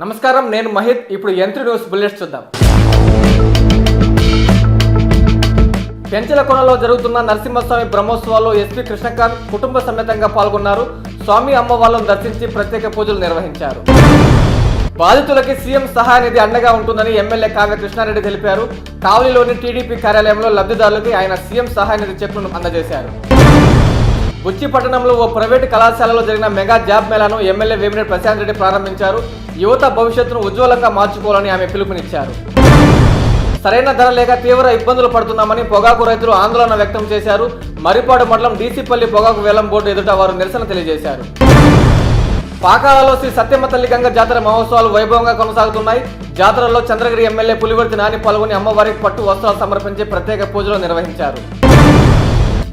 నమస్కారం, నేను మహిత్. ఇప్పుడు యంత్రి న్యూస్ బుల్లెట్స్ చూద్దాం. పెంచలకొండలో జరుగుతున్న నరసింహస్వామి బ్రహ్మోత్సవాల్లో ఎస్పీ కృష్ణకాంత్ కుటుంబ సమేతంగా పాల్గొన్నారు. స్వామి అమ్మవార్లను దర్శించి ప్రత్యేక పూజలు నిర్వహించారు. బాధితులకి సీఎం సహాయ నిధి అండగా ఉంటుందని ఎమ్మెల్యే కావ్య కృష్ణారెడ్డి తెలిపారు. కావలిలోని టీడీపీ కార్యాలయంలో లబ్ధిదారులకి ఆయన సీఎం సహాయ నిధి చెక్కును అందజేశారు. బుచ్చి పట్టణంలో ఓ ప్రైవేటు కళాశాలలో జరిగిన మెగా జాబ్ మేళాను ఎమ్మెల్యే వేమిరెడ్డి ప్రశాంత్ రెడ్డి ప్రారంభించారు. యువత భవిష్యత్తును ఉజ్వలంగా మార్చుకోవాలని ఆమె పిలుపునిచ్చారు. సరైన ధర లేక తీవ్ర ఇబ్బందులు పడుతున్నామని పొగాకు రైతులు ఆందోళన వ్యక్తం చేశారు. మరిపాడు మండలం డీసీపల్లి పొగాకు వేలం బోర్డు ఎదుట వారు నిరసన తెలియజేశారు. పాకాలలో శ్రీ సత్యమ్మ తల్లి గంగ జాతర మహోత్సవాలు వైభవంగా కొనసాగుతున్నాయి. జాతరలో చంద్రగిరి ఎమ్మెల్యే పులివర్తి నాని పాల్గొని అమ్మవారికి పట్టు వస్త్రాలు సమర్పించి ప్రత్యేక పూజలు నిర్వహించారు.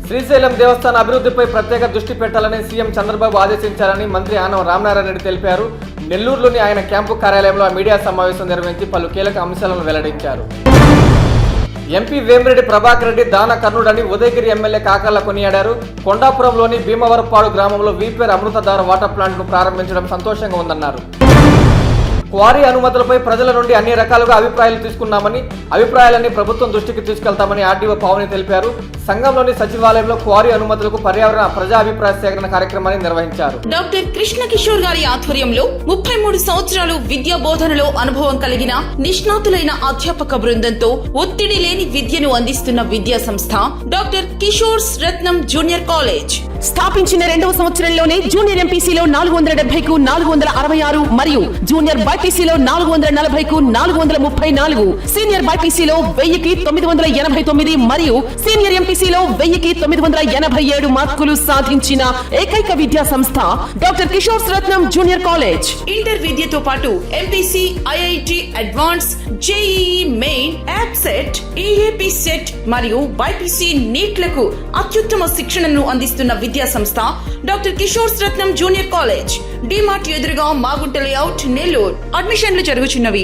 శ్రీశైలం దేవస్థాన అభివృద్ధిపై ప్రత్యేక దృష్టి పెట్టాలని సీఎం చంద్రబాబు ఆదేశించారని మంత్రి ఆనం రామనారాయణ రెడ్డి తెలిపారు. నెల్లూరులోని ఆయన క్యాంపు కార్యాలయంలో మీడియా సమావేశం నిర్వహించి పలు కీలక అంశాలను వెల్లడించారు. ఎంపీ వేమిరెడ్డి ప్రభాకర్ రెడ్డి దాన కర్ణుడని ఉదయగిరి ఎమ్మెల్యే కాకర్ల కొనియాడారు. కొండాపురంలోని భీమవరపాడు గ్రామంలో వీపేర్ అమృతధార వాటర్ ప్లాంట్ను ప్రారంభించడం సంతోషంగా ఉందన్నారు. క్వారీ అనుమతులపై ప్రజల నుండి అన్ని రకాలుగా అభిప్రాయాలు తీసుకున్నామని, అభిప్రాయాలన్నీ ప్రభుత్వం దృష్టికి తీసుకెళ్తామని ఆర్డీఓ పావని తెలిపారు. సంఘంలోని సచివాలయంలో క్వారీ అనుమతులకు పర్యావరణ ప్రజా అభిప్రాయ సేకరణ కార్యక్రమాన్ని నిర్వహించారు. డాక్టర్ కృష్ణ కిషోర్ గారి ఆధ్వర్యంలో 33 సంవత్సరాలు విద్యా బోధనలో అనుభవం కలిగిన నిష్ణాతులైన అధ్యాపక బృందంతో ఒత్తిడి లేని విద్యను అందిస్తున్న విద్యా సంస్థ డాక్టర్ కిషోర్స్ రత్నం జూనియర్ కాలేజ్. స్థాపించిన 2వ సంవత్సరంలోనే జూనియర్ ఎంపీసీలో 470కు 466 మరియు జూనియర్ బైపీసీలో 440కు 434, సీనియర్ బైపీసీలో 1000కి 989 మరియు సీనియర్ ఎంపీసీలో 1000కి 987 మార్కులు సాధించిన ఏకైక విద్యా సంస్థ డాక్టర్ కిషోర్స్ రత్నం జూనియర్ కాలేజ్. ఇంటర్ విద్యతో పాటు MPC, IIT advance, JEE main, app set, EAP set మరియు బైపీసీ నీట్లకు అత్యుత్తమ శిక్షణను అందిస్తున్న విద్యా సంస్థ డాక్టర్ కిషోర్స్ రత్నం జూనియర్ కాలేజ్. డిమార్ట్ ఎదురుగా మాగుంట లేఅవుట్, నెల్లూరు. అడ్మిషన్లు జరుగుతున్నవి.